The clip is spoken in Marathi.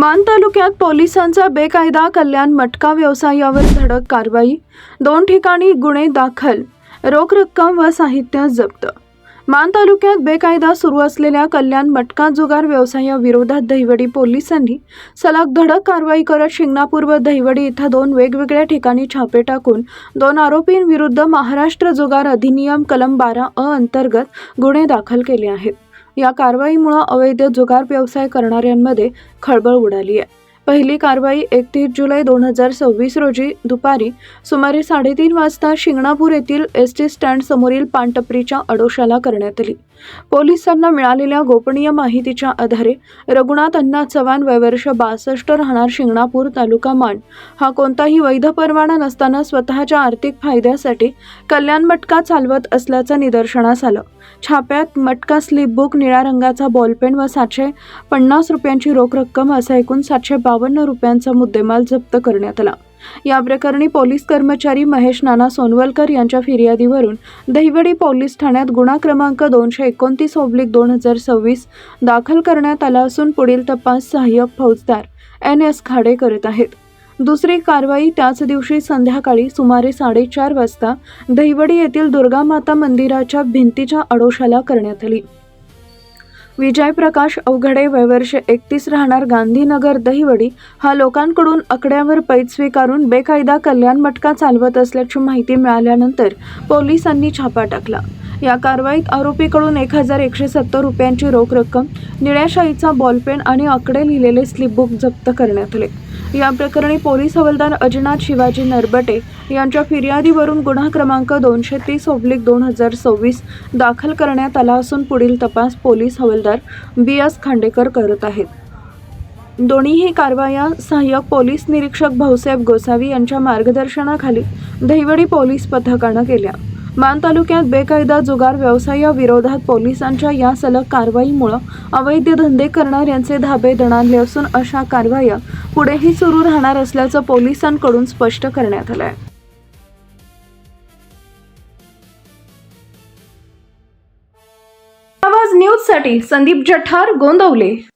मान तालुक्यात पोलिसांचा बेकायदा कल्याण मटका व्यवसायावर धडक कारवाई। 2 ठिकाणी गुन्हे दाखल, रोख रक्कम व साहित्य जप्त। मान तालुक्यात बेकायदा सुरू असलेल्या कल्याण मटका जुगार व्यवसायाविरोधात दहिवडी पोलिसांनी सलग धडक कारवाई करत शिंगणापूर व दहिवडी इथं 2 वेगवेगळ्या ठिकाणी छापे टाकून 2 आरोपींविरुद्ध महाराष्ट्र जुगार अधिनियम कलम 12(अ) अंतर्गत गुन्हे दाखल केले आहेत। या कारवाईमुळे अवैध जुगार व्यवसाय करणाऱ्यांमध्ये खळबळ उडाली आहे। पहिली कारवाई 31 जुलै 2026 रोजी दुपारी सुमारे 3:30 वाजता शिंगणापूर येथील एसटी स्टँड समोरील पानटपरीच्या अडोशाला करण्यात आली। पोलिसांना मिळालेल्या गोपनीय माहितीच्या आधारे रघुनाथ अण्णा चव्हाण वय वर्ष 62 राहणार शिंगणापूर तालुका मान हा कोणताही वैध परवाना नसताना स्वतःच्या आर्थिक फायद्यासाठी कल्याण मटका चालवत असल्याचं निदर्शनास आलं। छाप्यात मटका स्लिप बुक, निळ्या रंगाचा बॉलपेन व 750 रुपयांची रोख रक्कम असा एकूण 752 रुपयांचा मुद्देमाल जप्त करण्यात आला। या प्रकरणी पोलीस कर्मचारी महेश नाना सोनवलकर यांच्या फिर्यादीवरून दहिवडी पोलीस ठाण्यात गुन्हा क्रमांक 229/2026 दाखल करण्यात आला असून पुढील तपास सहाय्यक फौजदार NS खाडे करत आहेत। दुसरी कारवाई त्याच दिवशी संध्याकाळी सुमारे 4:30 वाजता दहिवडी येथील दुर्गा माता मंदिराच्या भिंतीच्या अडोशाला करण्यात आली। विजय प्रकाश अवघडे वय वर्ष 31 राहणार गांधीनगर दहिवडी हा लोकांकडून आकड्यावर पैसे स्वीकारून बेकायदा कल्याण मटका चालवत असल्याची माहिती मिळाल्यानंतर पोलिसांनी छापा टाकला। या कारवाईत आरोपीकडून 1170 रुपयांची रोख रक्कम, निळ्या शाईचा बॉलपेन आणि आकडे लिहिलेले स्लिप बुक जप्त करण्यात आले। या प्रकरणी पोलीस हवालदार अजिनाथ शिवाजी नरबटे यांच्या फिर्यादीवरून गुन्हा क्रमांक 230/2026 दाखल करण्यात आला असून पुढील तपास पोलीस हवालदार BS खांडेकर करत आहेत। दोन्हीही कारवाया सहाय्यक पोलीस निरीक्षक भाऊसाहेब गोसावी यांच्या मार्गदर्शनाखाली दहिवडी पोलीस पथकानं केल्या। मान तालुक्यात बेकायदा जुगार व्यवसायाविरोधात पोलिसांच्या या सलग कारवाईमुळे अवैध धंदे करणाऱ्यांचे धाबे दणाणले असून अशा कारवाया पुढेही सुरू राहणार असल्याचं पोलिसांकडून स्पष्ट करण्यात आलं आहे। आवाज न्यूजसाठी संदीप जठार, गोंदवले।